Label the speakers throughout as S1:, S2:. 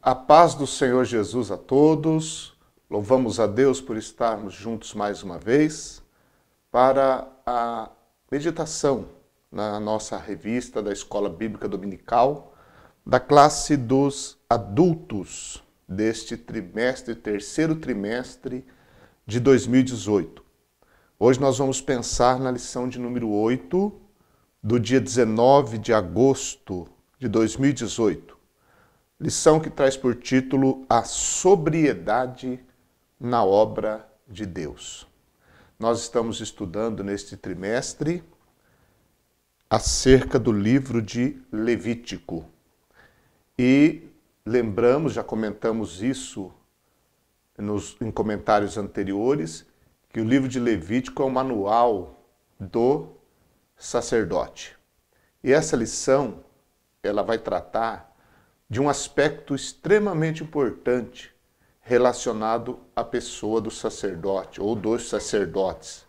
S1: A paz do Senhor Jesus a todos. Louvamos a Deus por estarmos juntos mais uma vez para a meditação na nossa revista da Escola Bíblica Dominical da classe dos adultos deste trimestre, terceiro trimestre de 2018. Hoje nós vamos pensar na lição de número 8 do dia 19 de agosto de 2018. Lição que traz por título A Sobriedade na Obra de Deus. Nós estamos estudando neste trimestre acerca do livro de Levítico. E lembramos, já comentamos isso em comentários anteriores, que o livro de Levítico é o manual do sacerdote. E essa lição, ela vai tratar de um aspecto extremamente importante relacionado à pessoa do sacerdote ou dos sacerdotes,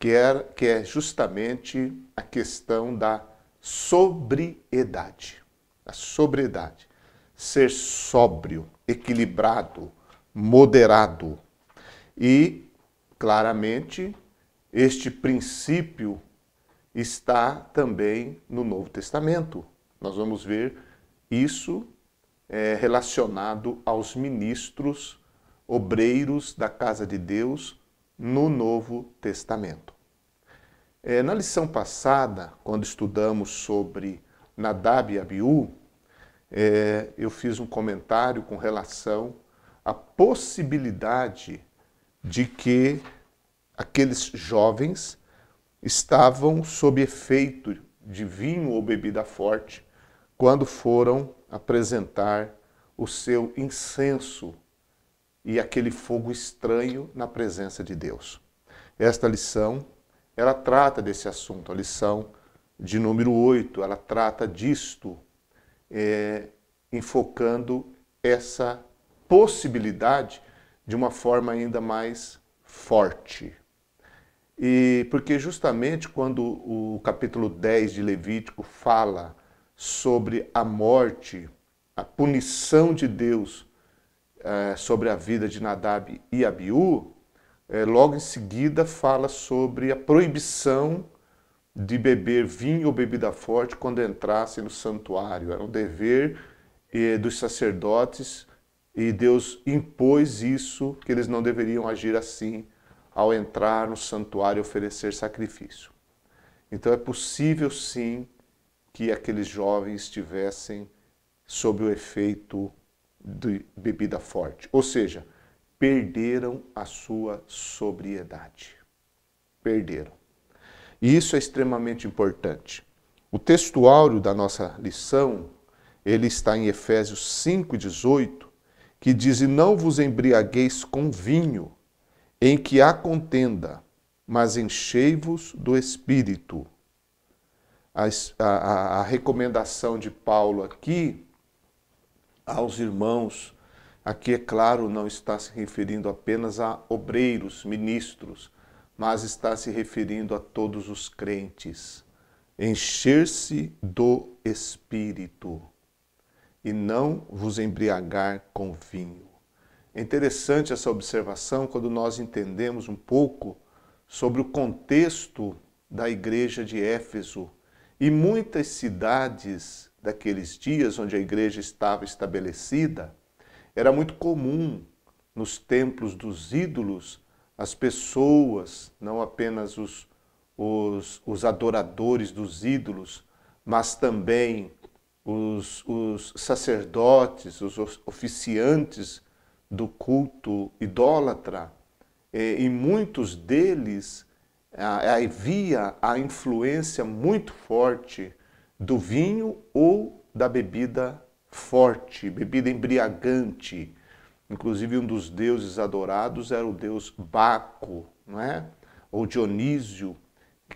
S1: que é justamente a questão da sobriedade. A sobriedade. Ser sóbrio, equilibrado, moderado. E, claramente, este princípio está também no Novo Testamento. Nós vamos ver isso relacionado aos ministros, obreiros da casa de Deus no Novo Testamento. Na lição passada, quando estudamos sobre Nadab e Abiú, eu fiz um comentário com relação à possibilidade de que aqueles jovens estavam sob efeito de vinho ou bebida forte quando foram apresentar o seu incenso e aquele fogo estranho na presença de Deus. Esta lição, ela trata desse assunto, a lição de número 8, ela trata disto, enfocando essa possibilidade de uma forma ainda mais forte. E porque justamente quando o capítulo 10 de Levítico fala sobre a morte, a punição de Deus sobre a vida de Nadab e Abiú, logo em seguida fala sobre a proibição de beber vinho ou bebida forte quando entrassem no santuário. Era um dever dos sacerdotes e Deus impôs isso, que eles não deveriam agir assim ao entrar no santuário e oferecer sacrifício. Então é possível sim que aqueles jovens estivessem sob o efeito de bebida forte. Ou seja, perderam a sua sobriedade. Perderam. E isso é extremamente importante. O textuário da nossa lição, ele está em Efésios 5,18, que diz: "E não vos embriagueis com vinho, em que há mas enchei-vos do Espírito." A recomendação de Paulo aqui aos irmãos, aqui é claro, não está se referindo apenas a obreiros, ministros, mas está se referindo a todos os crentes. Encher-se do Espírito e não vos embriagar com vinho. É interessante essa observação quando nós entendemos um pouco sobre o contexto da igreja de Éfeso. E muitas cidades daqueles dias onde a igreja estava estabelecida, era muito comum nos templos dos ídolos as pessoas, não apenas os adoradores dos ídolos, mas também os sacerdotes, os oficiantes do culto idólatra, e muitos deles havia a influência muito forte do vinho ou da bebida forte, bebida embriagante. Inclusive um dos deuses adorados era o deus Baco, não é? Ou Dionísio,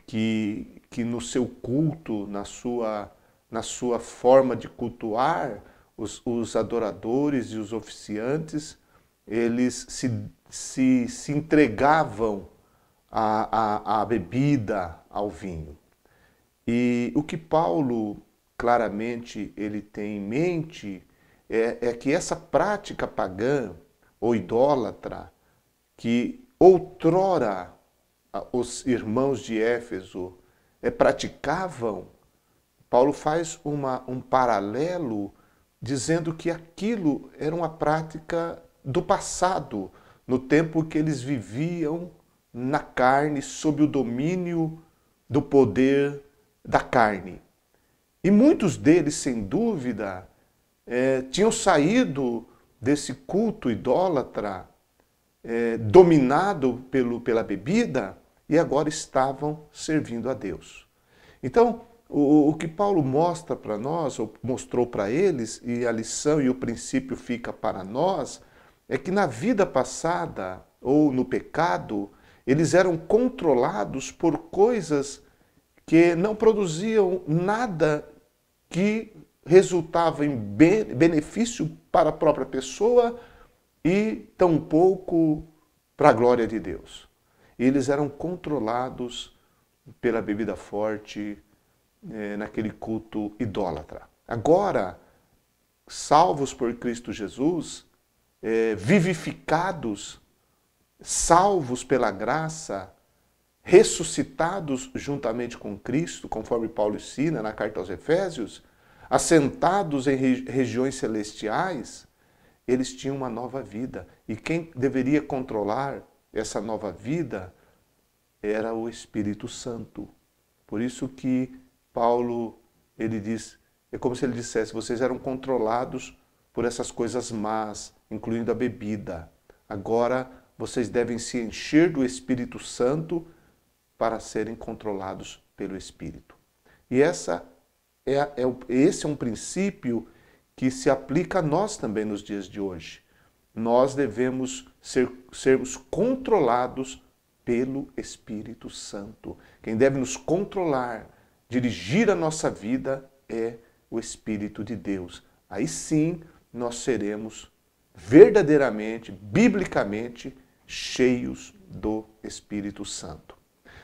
S1: que no seu culto, na sua forma de cultuar, os adoradores e os oficiantes, eles se entregavam à bebida, ao vinho. E o que Paulo claramente ele tem em mente é que essa prática pagã ou idólatra que outrora os irmãos de Éfeso praticavam, Paulo faz um paralelo dizendo que aquilo era uma prática do passado, no tempo que eles viviam na carne, sob o domínio do poder da carne. E muitos deles, sem dúvida, tinham saído desse culto idólatra, dominado pela bebida, e agora estavam servindo a Deus. Então, o que Paulo mostra para nós, ou mostrou para eles, e a lição e o princípio fica para nós, é que na vida passada, ou no pecado, eles eram controlados por coisas que não produziam nada que resultava em benefício para a própria pessoa e tampouco para a glória de Deus. Eles eram controlados pela bebida forte, naquele culto idólatra. Agora, salvos por Cristo Jesus, vivificados, salvos pela graça, ressuscitados juntamente com Cristo, conforme Paulo ensina na carta aos Efésios, assentados em regiões celestiais, eles tinham uma nova vida. E quem deveria controlar essa nova vida era o Espírito Santo. Por isso que Paulo, ele diz, é como se ele dissesse, vocês eram controlados por essas coisas más, incluindo a bebida. Agora vocês devem se encher do Espírito Santo para serem controlados pelo Espírito. E esse é um princípio que se aplica a nós também nos dias de hoje. Nós devemos sermos controlados pelo Espírito Santo. Quem deve nos controlar, dirigir a nossa vida é o Espírito de Deus. Aí sim nós seremos verdadeiramente, biblicamente, cheios do Espírito Santo.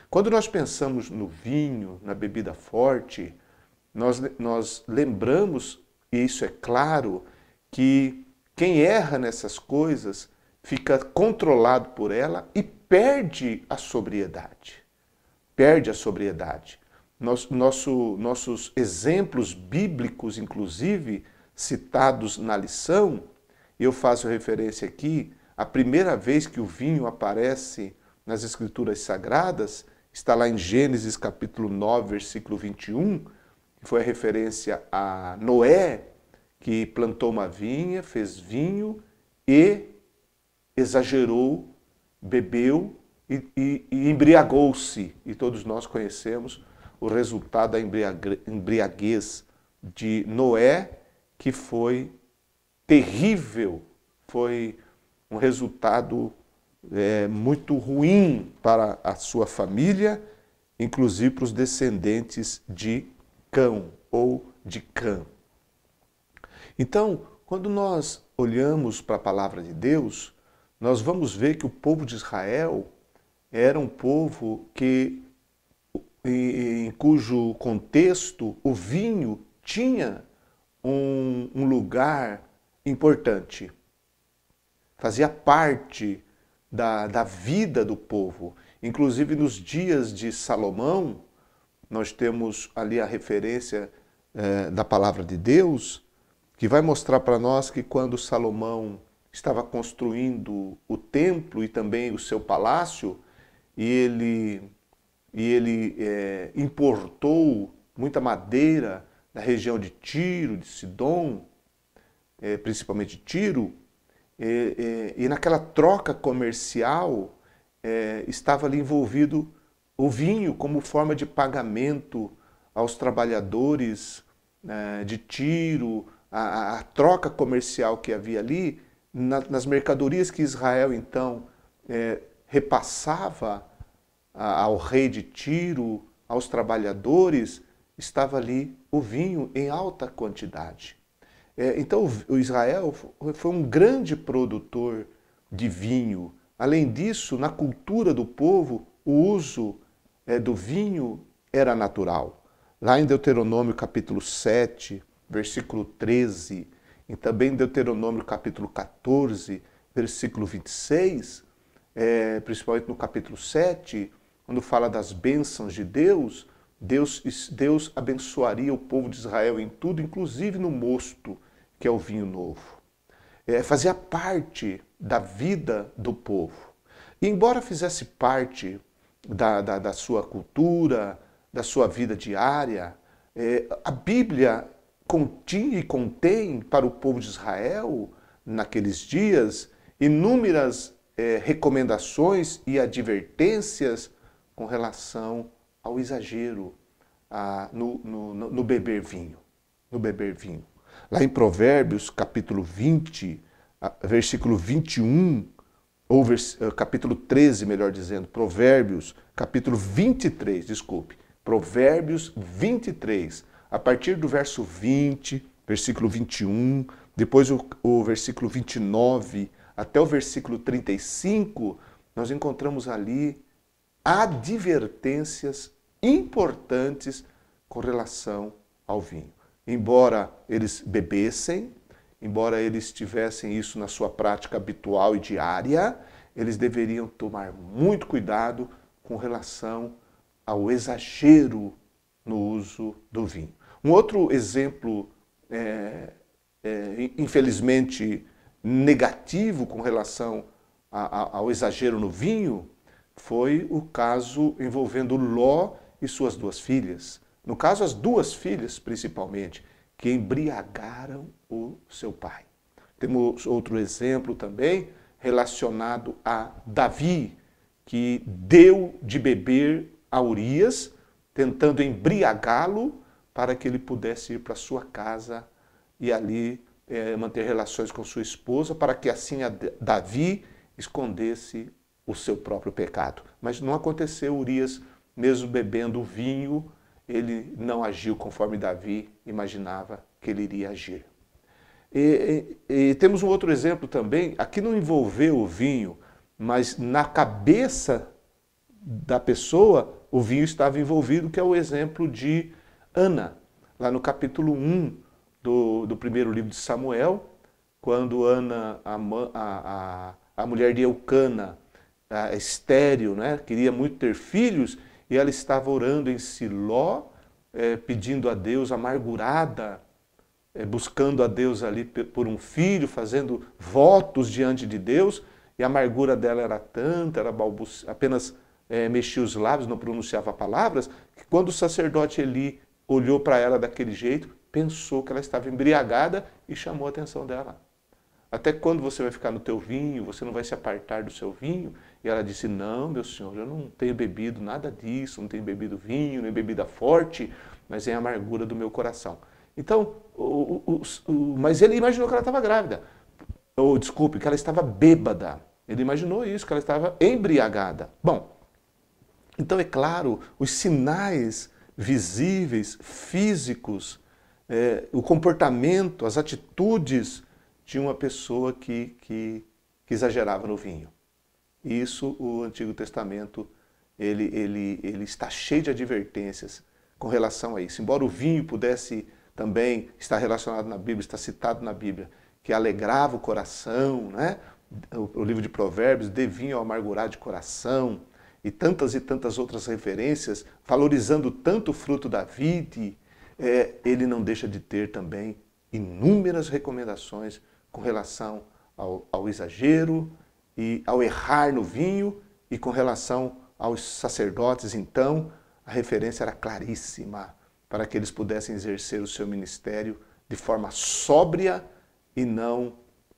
S1: Quando nós pensamos no vinho, na bebida forte, nós lembramos, e isso é claro, que quem erra nessas coisas fica controlado por ela e perde a sobriedade. Perde a sobriedade. Nossos exemplos bíblicos, inclusive, citados na lição, eu faço referência aqui, a primeira vez que o vinho aparece nas Escrituras Sagradas, está lá em Gênesis capítulo 9, versículo 21, que foi a referência a Noé, que plantou uma vinha, fez vinho e exagerou, bebeu e embriagou-se. E todos nós conhecemos o resultado da embriaguez de Noé, que foi terrível, foi um resultado muito ruim para a sua família, inclusive para os descendentes de Cão ou de Cã. Então, quando nós olhamos para a palavra de Deus, nós vamos ver que o povo de Israel era um povo em cujo contexto o vinho tinha um lugar importante. Fazia parte da vida do povo. Inclusive nos dias de Salomão, nós temos ali a referência da palavra de Deus, que vai mostrar para nós que quando Salomão estava construindo o templo e também o seu palácio, e ele importou muita madeira da região de Tiro, de Sidom, principalmente Tiro, e naquela troca comercial estava ali envolvido o vinho como forma de pagamento aos trabalhadores de Tiro, a troca comercial que havia ali, nas mercadorias que Israel então repassava ao rei de Tiro, aos trabalhadores, estava ali o vinho em alta quantidade. Então o Israel foi um grande produtor de vinho. Além disso, na cultura do povo, o uso do vinho era natural. Lá em Deuteronômio capítulo 7, versículo 13, E também Deuteronômio capítulo 14, versículo 26, principalmente no capítulo 7, quando fala das bênçãos de Deus, Deus abençoaria o povo de Israel em tudo, inclusive no mosto, que é o vinho novo. Fazia parte da vida do povo. E embora fizesse parte da sua cultura, da sua vida diária, a Bíblia continha e contém para o povo de Israel, naqueles dias, inúmeras recomendações e advertências com relação ao exagero no beber vinho. No beber vinho. Lá em Provérbios, capítulo 20, versículo 21, ou capítulo 13, melhor dizendo, Provérbios, capítulo 23, desculpe, Provérbios 23, a partir do verso 20, versículo 21, depois o versículo 29, até o versículo 35, nós encontramos ali advertências importantes com relação ao vinho. Embora eles bebessem, embora eles tivessem isso na sua prática habitual e diária, eles deveriam tomar muito cuidado com relação ao exagero no uso do vinho. Um outro exemplo, infelizmente, negativo com relação ao exagero no vinho foi o caso envolvendo Ló e suas duas filhas. No caso, as duas filhas, principalmente, que embriagaram o seu pai. Temos outro exemplo também relacionado a Davi, que deu de beber a Urias, tentando embriagá-lo para que ele pudesse ir para sua casa e ali manter relações com sua esposa, para que assim Davi escondesse o seu próprio pecado. Mas não aconteceu. Urias, mesmo bebendo vinho, ele não agiu conforme Davi imaginava que ele iria agir. E temos um outro exemplo também, aqui não envolveu o vinho, mas na cabeça da pessoa o vinho estava envolvido, que é o exemplo de Ana, lá no capítulo 1 do primeiro livro de Samuel, quando Ana, a mulher de Eucana, estéril, né, queria muito ter filhos, e ela estava orando em Siló, pedindo a Deus, amargurada, buscando a Deus ali por um filho, fazendo votos diante de Deus, e a amargura dela era tanta, apenas mexia os lábios, não pronunciava palavras, que quando o sacerdote Eli olhou para ela daquele jeito, pensou que ela estava embriagada e chamou a atenção dela. Até quando você vai ficar no teu vinho, você não vai se apartar do seu vinho? E ela disse, não, meu senhor, eu não tenho bebido nada disso, não tenho bebido vinho, nem bebida forte, mas é a amargura do meu coração. Então, mas ele imaginou que ela estava grávida. Ou, desculpe, que ela estava bêbada. Ele imaginou isso, que ela estava embriagada. Bom, então é claro, os sinais visíveis, físicos, o comportamento, as atitudes de uma pessoa que exagerava no vinho. Isso, o Antigo Testamento, ele está cheio de advertências com relação a isso. Embora o vinho pudesse também estar relacionado na Bíblia, está citado na Bíblia, que alegrava o coração, né? O livro de Provérbios, dê vinho ao amargurado de coração, e tantas outras referências, valorizando tanto o fruto da vide, ele não deixa de ter também inúmeras recomendações com relação ao exagero e ao errar no vinho, e com relação aos sacerdotes, então, a referência era claríssima para que eles pudessem exercer o seu ministério de forma sóbria e não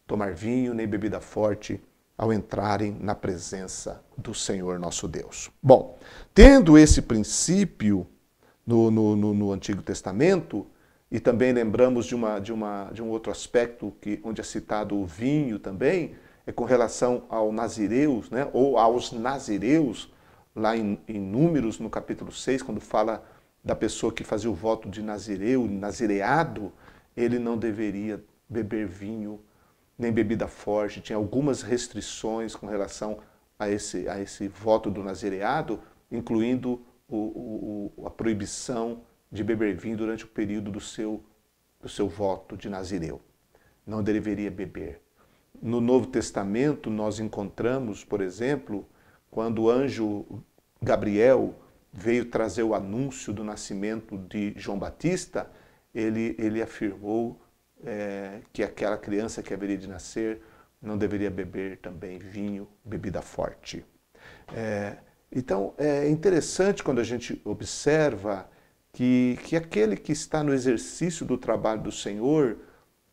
S1: tomar vinho nem bebida forte ao entrarem na presença do Senhor nosso Deus. Bom, tendo esse princípio no Antigo Testamento, e também lembramos de um outro aspecto onde é citado o vinho também, é com relação ao nazireus, né, ou aos nazireus, lá em Números, no capítulo 6, quando fala da pessoa que fazia o voto de nazireu, nazireado, ele não deveria beber vinho nem bebida forte, tinha algumas restrições com relação a esse voto do nazireado, incluindo a proibição de beber vinho durante o período do seu voto de nazireu. não deveria beber. No Novo Testamento nós encontramos, por exemplo, quando o anjo Gabriel veio trazer o anúncio do nascimento de João Batista, ele afirmou que aquela criança que haveria de nascer não deveria beber também vinho, bebida forte. Então é interessante quando a gente observa que aquele que está no exercício do trabalho do Senhor,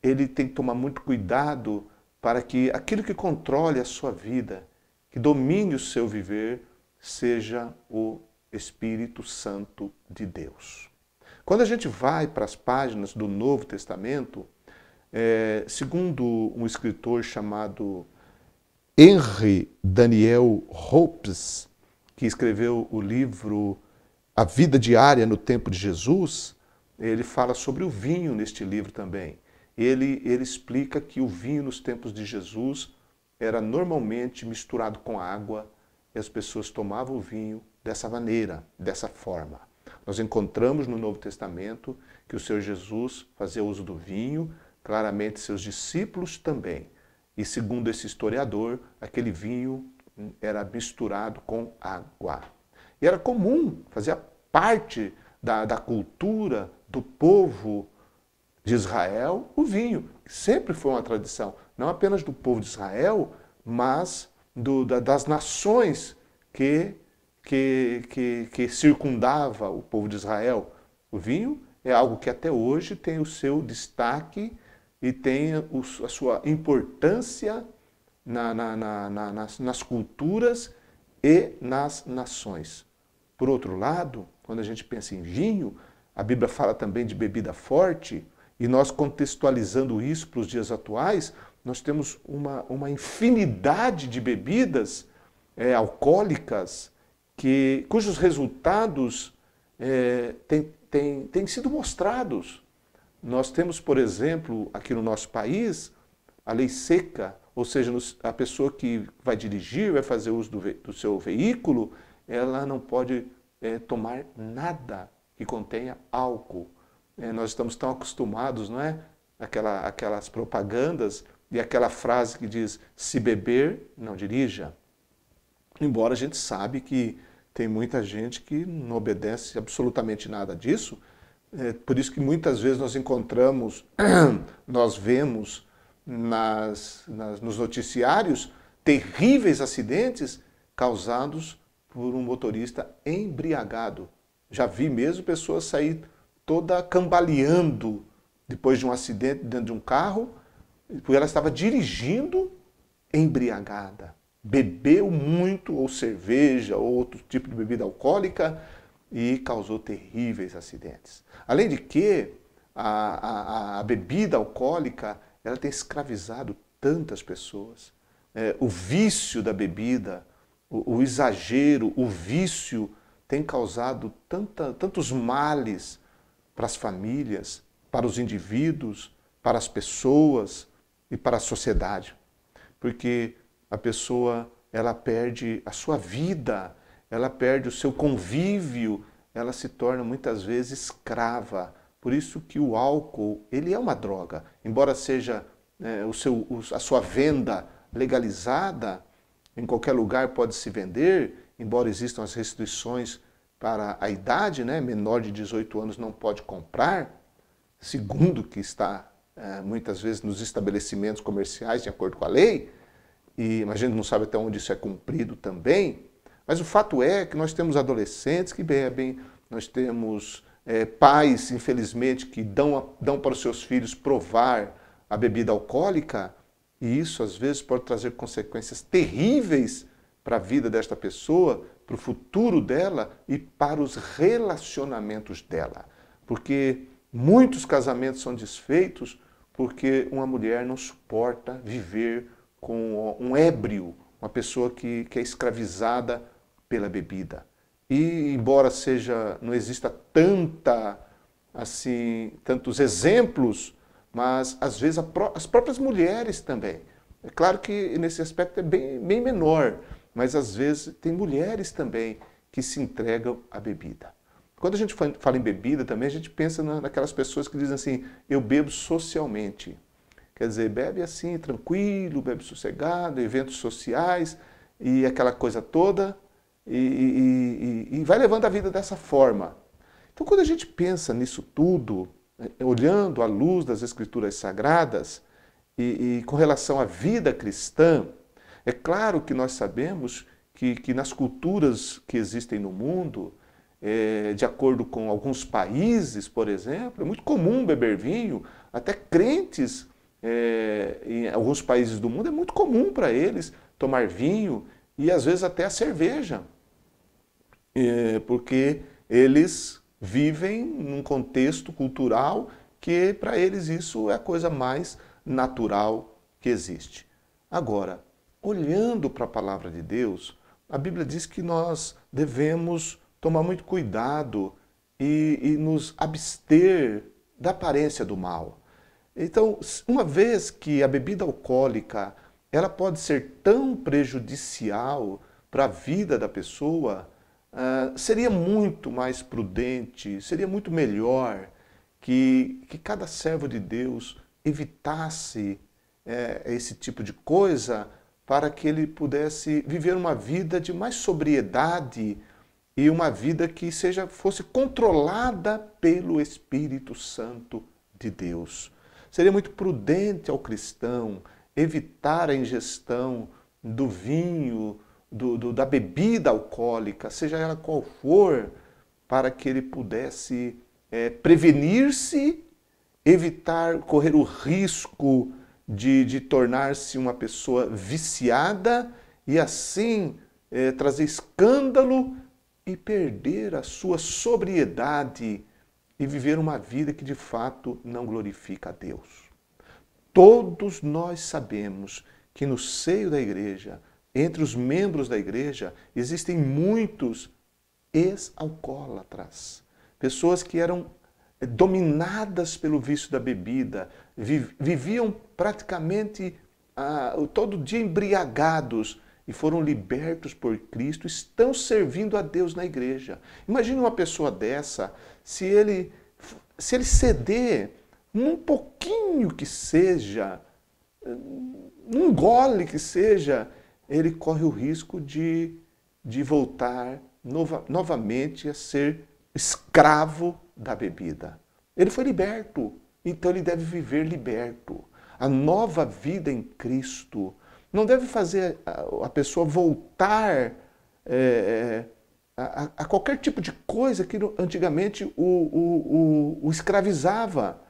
S1: ele tem que tomar muito cuidado para que aquilo que controle a sua vida, que domine o seu viver, seja o Espírito Santo de Deus. Quando a gente vai para as páginas do Novo Testamento, segundo um escritor chamado Henry Daniel Hopes, que escreveu o livro A Vida Diária no Tempo de Jesus, ele fala sobre o vinho neste livro também. Ele explica que o vinho nos tempos de Jesus era normalmente misturado com água e as pessoas tomavam o vinho dessa maneira, dessa forma. Nós encontramos no Novo Testamento que o Senhor Jesus fazia uso do vinho, claramente seus discípulos também. E segundo esse historiador, aquele vinho era misturado com água. E era comum, fazia parte da cultura do povo de Israel, o vinho. Sempre foi uma tradição, não apenas do povo de Israel, mas das nações que circundava o povo de Israel. O vinho é algo que até hoje tem o seu destaque e tem a sua importância nas culturas e nas nações. Por outro lado, quando a gente pensa em vinho, a Bíblia fala também de bebida forte, e nós contextualizando isso para os dias atuais, nós temos uma infinidade de bebidas alcoólicas cujos resultados têm sido mostrados. Nós temos, por exemplo, aqui no nosso país, a lei seca, ou seja, a pessoa que vai dirigir, vai fazer uso do seu veículo, ela não pode tomar nada que contenha álcool. Nós estamos tão acostumados, não é? Aquelas propagandas e aquela frase que diz, se beber, não dirija. Embora a gente sabe que tem muita gente que não obedece absolutamente nada disso, por isso que muitas vezes nós encontramos, nós vemos nos noticiários terríveis acidentes causados por um motorista embriagado. Já vi mesmo pessoas sair toda cambaleando depois de um acidente dentro de um carro, porque ela estava dirigindo embriagada. Bebeu muito, ou cerveja, ou outro tipo de bebida alcoólica, e causou terríveis acidentes. Além de que a bebida alcoólica ela tem escravizado tantas pessoas. O vício da bebida, o exagero, o vício tem causado tantos males para as famílias, para os indivíduos, para as pessoas e para a sociedade. Porque a pessoa ela perde a sua vida, ela perde o seu convívio, ela se torna muitas vezes escrava. Por isso que o álcool ele é uma droga. Embora seja a sua venda legalizada, em qualquer lugar pode se vender, embora existam as restrições para a idade, né? Menor de 18 anos não pode comprar, segundo o que está muitas vezes nos estabelecimentos comerciais, de acordo com a lei, mas a gente não sabe até onde isso é cumprido também. Mas o fato é que nós temos adolescentes que bebem, nós temos pais, infelizmente, que dão para os seus filhos provar a bebida alcoólica, e isso às vezes pode trazer consequências terríveis para a vida desta pessoa, para o futuro dela e para os relacionamentos dela. Porque muitos casamentos são desfeitos porque uma mulher não suporta viver com um ébrio, uma pessoa que é escravizada pela bebida. E embora não exista tantos exemplos, mas às vezes as próprias mulheres também. É claro que nesse aspecto é bem menor, mas às vezes tem mulheres também que se entregam à bebida. Quando a gente fala em bebida também, a gente pensa naquelas pessoas que dizem assim, eu bebo socialmente. Quer dizer, bebe assim, tranquilo, bebe sossegado, eventos sociais e aquela coisa toda, e vai levando a vida dessa forma. Então, quando a gente pensa nisso tudo, olhando à luz das Escrituras Sagradas e com relação à vida cristã, é claro que nós sabemos que nas culturas que existem no mundo, de acordo com alguns países, por exemplo, é muito comum beber vinho, até crentes em alguns países do mundo é muito comum para eles tomar vinho e às vezes até a cerveja, porque eles vivem num contexto cultural que para eles isso é a coisa mais natural que existe. Agora, olhando para a palavra de Deus, a Bíblia diz que nós devemos tomar muito cuidado e nos abster da aparência do mal. Então, uma vez que a bebida alcoólica ela pode ser tão prejudicial para a vida da pessoa, seria muito mais prudente, seria muito melhor que cada servo de Deus evitasse esse tipo de coisa para que ele pudesse viver uma vida de mais sobriedade e uma vida que fosse controlada pelo Espírito Santo de Deus. Seria muito prudente ao cristão evitar a ingestão do vinho, da bebida alcoólica, seja ela qual for, para que ele pudesse prevenir-se, evitar correr o risco de tornar-se uma pessoa viciada e assim trazer escândalo e perder a sua sobriedade e viver uma vida que de fato não glorifica a Deus. Todos nós sabemos que no seio da igreja, entre os membros da igreja, existem muitos ex-alcoólatras, pessoas que eram dominadas pelo vício da bebida, viviam praticamente todo dia embriagados e foram libertos por Cristo, estão servindo a Deus na igreja. Imagine uma pessoa dessa, se ele ceder um pouquinho que seja, um gole que seja, ele corre o risco de voltar novamente a ser escravo da bebida. Ele foi liberto, então ele deve viver liberto. A nova vida em Cristo não deve fazer a pessoa voltar a qualquer tipo de coisa que antigamente o escravizava.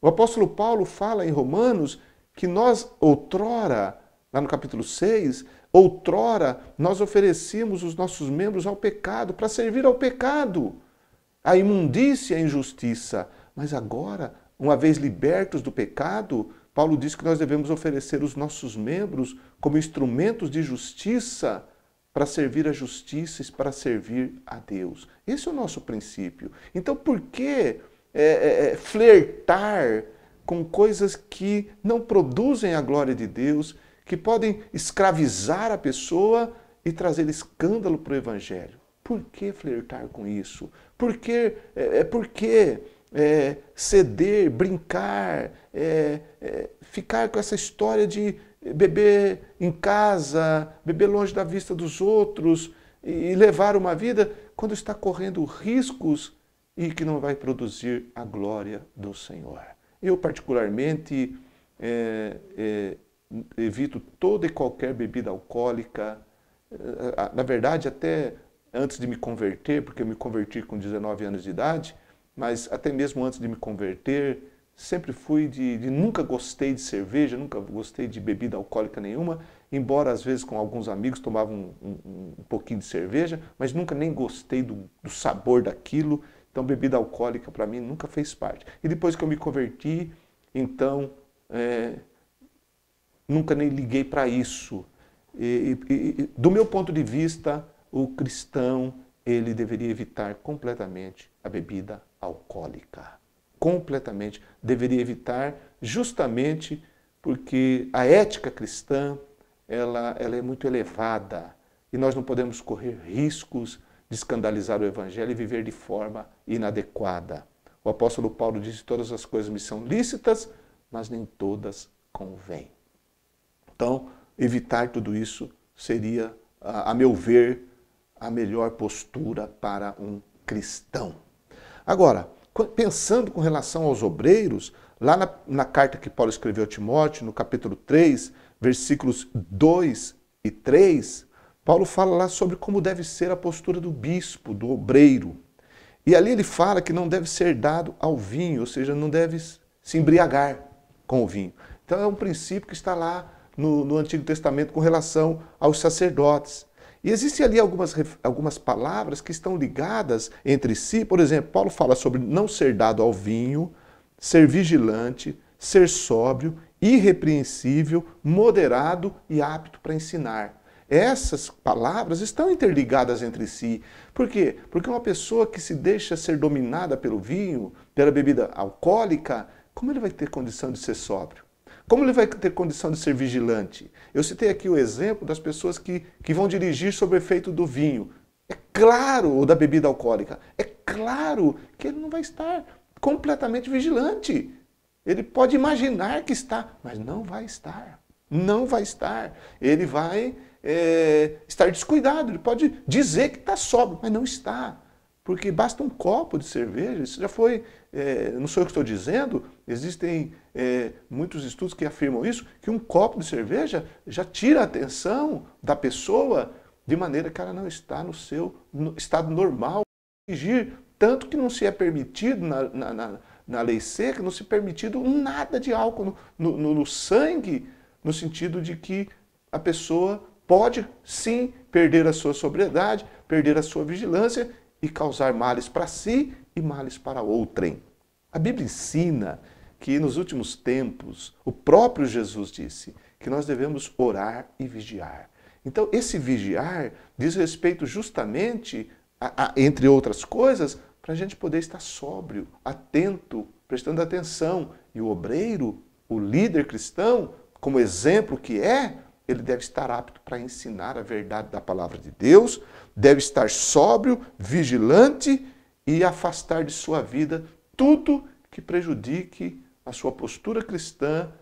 S1: O apóstolo Paulo fala em Romanos que nós outrora, lá no capítulo 6, outrora nós oferecíamos os nossos membros ao pecado, para servir ao pecado, à imundícia e à injustiça. Mas agora, uma vez libertos do pecado, Paulo diz que nós devemos oferecer os nossos membros como instrumentos de justiça para servir a justiça e para servir a Deus. Esse é o nosso princípio. Então, por que flertar com coisas que não produzem a glória de Deus, que podem escravizar a pessoa e trazer escândalo para o Evangelho? Por que flertar com isso? Por que ceder, brincar, ficar com essa história de beber em casa, beber longe da vista dos outros e levar uma vida quando está correndo riscos e que não vai produzir a glória do Senhor? Eu, particularmente, evito toda e qualquer bebida alcoólica. Na verdade, até antes de me converter, porque eu me converti com 19 anos de idade, mas até mesmo antes de me converter, sempre fui nunca gostei de cerveja, nunca gostei de bebida alcoólica nenhuma, embora às vezes com alguns amigos tomava um pouquinho de cerveja, mas nunca nem gostei do sabor daquilo. Então bebida alcoólica para mim nunca fez parte. E depois que eu me converti, então nunca nem liguei para isso. Do meu ponto de vista, o cristão ele deveria evitar completamente a bebida alcoólica. Completamente. Deveria evitar justamente porque a ética cristã ela é muito elevada e nós não podemos correr riscos de escandalizar o Evangelho e viver de forma inadequada. O apóstolo Paulo diz que todas as coisas me são lícitas, mas nem todas convém. Então, evitar tudo isso seria, a meu ver, a melhor postura para um cristão. Agora, pensando com relação aos obreiros, lá na carta que Paulo escreveu a Timóteo, no capítulo 3, versículos 2 e 3, Paulo fala lá sobre como deve ser a postura do bispo, do obreiro. E ali ele fala que não deve ser dado ao vinho, ou seja, não deve se embriagar com o vinho. Então é um princípio que está lá no Antigo Testamento com relação aos sacerdotes. E existem ali algumas palavras que estão ligadas entre si. Por exemplo, Paulo fala sobre não ser dado ao vinho, ser vigilante, ser sóbrio, irrepreensível, moderado e apto para ensinar. Essas palavras estão interligadas entre si. Por quê? Porque uma pessoa que se deixa ser dominada pelo vinho, pela bebida alcoólica, como ele vai ter condição de ser sóbrio? Como ele vai ter condição de ser vigilante? Eu citei aqui o exemplo das pessoas que vão dirigir sob o efeito do vinho. É claro, ou da bebida alcoólica, é claro que ele não vai estar completamente vigilante. Ele pode imaginar que está, mas não vai estar. Não vai estar. Ele vai estar descuidado. Ele pode dizer que está sóbrio, mas não está. Porque basta um copo de cerveja, isso já foi, não sou eu que estou dizendo, existem muitos estudos que afirmam isso, que um copo de cerveja já tira a atenção da pessoa de maneira que ela não está no seu estado normal. Tanto que não se é permitido na lei seca, não se é permitido nada de álcool no sangue, no sentido de que a pessoa pode sim perder a sua sobriedade, perder a sua vigilância e causar males para si e males para outrem. A Bíblia ensina que nos últimos tempos, o próprio Jesus disse que nós devemos orar e vigiar. Então, esse vigiar diz respeito justamente, entre outras coisas, para a gente poder estar sóbrio, atento, prestando atenção. E o obreiro, o líder cristão, como exemplo que é, ele deve estar apto para ensinar a verdade da palavra de Deus, deve estar sóbrio, vigilante e afastar de sua vida tudo que prejudique a sua postura cristã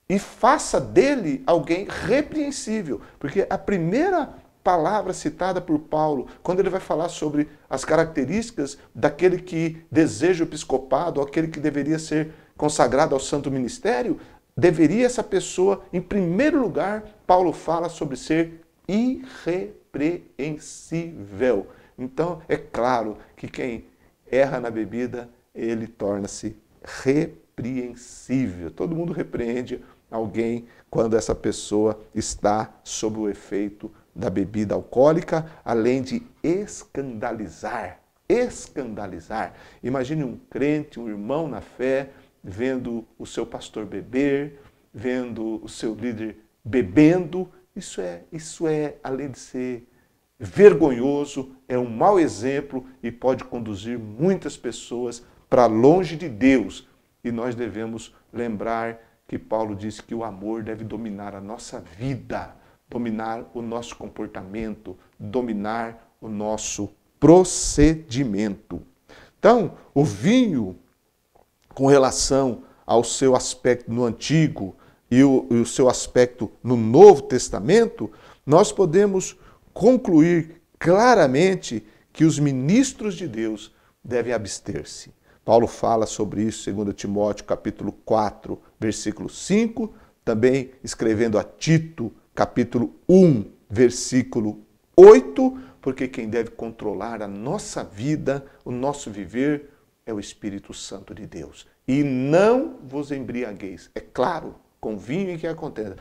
S1: e faça dele alguém repreensível. Porque a primeira palavra citada por Paulo, quando ele vai falar sobre as características daquele que deseja o episcopado, ou aquele que deveria ser consagrado ao santo ministério, deveria essa pessoa, em primeiro lugar, Paulo fala sobre ser irrepreensível. Então, é claro que quem erra na bebida, ele torna-se repreensível. Todo mundo repreende alguém quando essa pessoa está sob o efeito da bebida alcoólica, além de escandalizar. Escandalizar. Imagine um crente, um irmão na fé, vendo o seu pastor beber, vendo o seu líder bebendo. Isso é, além de ser vergonhoso, é um mau exemplo e pode conduzir muitas pessoas para longe de Deus. E nós devemos lembrar que Paulo disse que o amor deve dominar a nossa vida, dominar o nosso comportamento, dominar o nosso procedimento. Então, o vinho, com relação ao seu aspecto no Antigo e o seu aspecto no Novo Testamento, nós podemos concluir claramente que os ministros de Deus devem abster-se. Paulo fala sobre isso em 2 Timóteo capítulo 4, versículo 5, também escrevendo a Tito, capítulo 1, versículo 8, porque quem deve controlar a nossa vida, o nosso viver, é o Espírito Santo de Deus. E não vos embriagueis. É claro, com vinho em que acontece.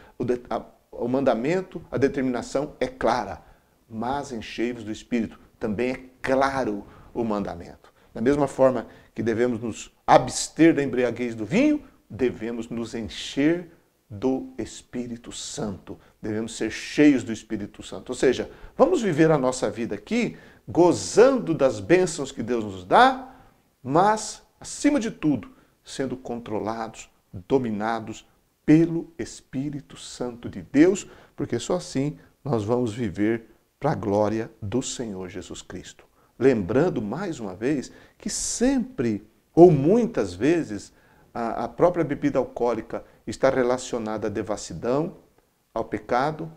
S1: O mandamento, a determinação é clara, mas enchei-vos do Espírito. Também é claro o mandamento. Da mesma forma que devemos nos abster da embriaguez do vinho, devemos nos encher do Espírito Santo. Devemos ser cheios do Espírito Santo. Ou seja, vamos viver a nossa vida aqui, gozando das bênçãos que Deus nos dá, mas, acima de tudo, sendo controlados, dominados pelo Espírito Santo de Deus, porque só assim nós vamos viver para a glória do Senhor Jesus Cristo. Lembrando, mais uma vez, que sempre, ou muitas vezes, a própria bebida alcoólica, está relacionada à devassidão, ao pecado,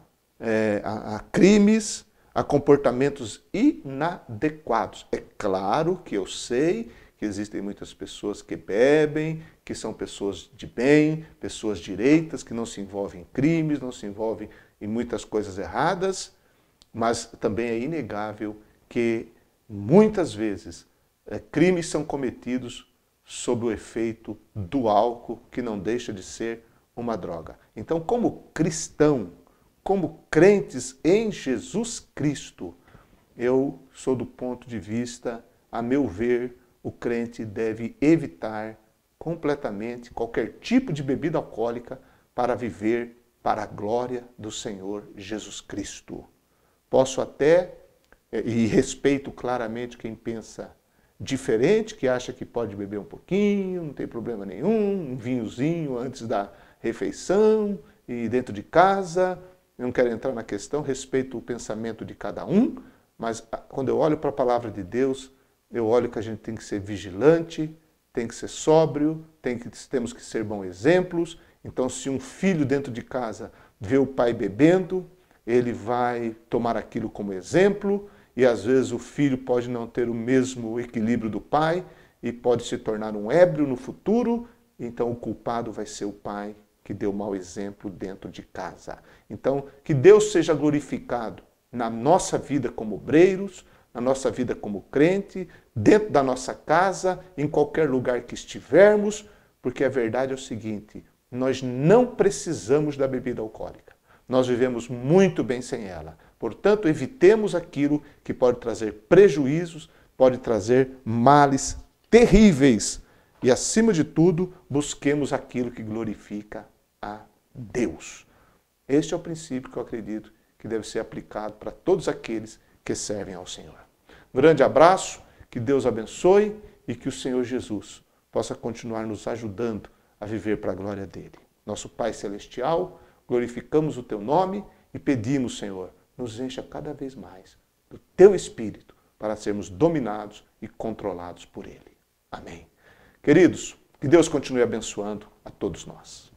S1: a crimes, a comportamentos inadequados. É claro que eu sei que existem muitas pessoas que bebem, que são pessoas de bem, pessoas direitas, que não se envolvem em crimes, não se envolvem em muitas coisas erradas, mas também é inegável que muitas vezes crimes são cometidos sob o efeito do álcool, que não deixa de ser uma droga. Então, como cristão, como crentes em Jesus Cristo, eu sou do ponto de vista, a meu ver, o crente deve evitar completamente qualquer tipo de bebida alcoólica para viver para a glória do Senhor Jesus Cristo. Posso até, e respeito claramente quem pensa diferente, que acha que pode beber um pouquinho, não tem problema nenhum, um vinhozinho antes da refeição e dentro de casa. Eu não quero entrar na questão, respeito o pensamento de cada um, mas quando eu olho para a palavra de Deus, eu olho que a gente tem que ser vigilante, tem que ser sóbrio, temos que ser bons exemplos. Então, se um filho dentro de casa vê o pai bebendo, ele vai tomar aquilo como exemplo, e às vezes o filho pode não ter o mesmo equilíbrio do pai e pode se tornar um ébrio no futuro, então o culpado vai ser o pai que deu mau exemplo dentro de casa. Então, que Deus seja glorificado na nossa vida como obreiros, na nossa vida como crente, dentro da nossa casa, em qualquer lugar que estivermos, porque a verdade é o seguinte, nós não precisamos da bebida alcoólica. Nós vivemos muito bem sem ela. Portanto, evitemos aquilo que pode trazer prejuízos, pode trazer males terríveis. E, acima de tudo, busquemos aquilo que glorifica a Deus. Este é o princípio que eu acredito que deve ser aplicado para todos aqueles que servem ao Senhor. Um grande abraço, que Deus abençoe e que o Senhor Jesus possa continuar nos ajudando a viver para a glória dele. Nosso Pai Celestial, glorificamos o teu nome e pedimos, Senhor, nos encha cada vez mais do teu Espírito para sermos dominados e controlados por ele. Amém. Queridos, que Deus continue abençoando a todos nós.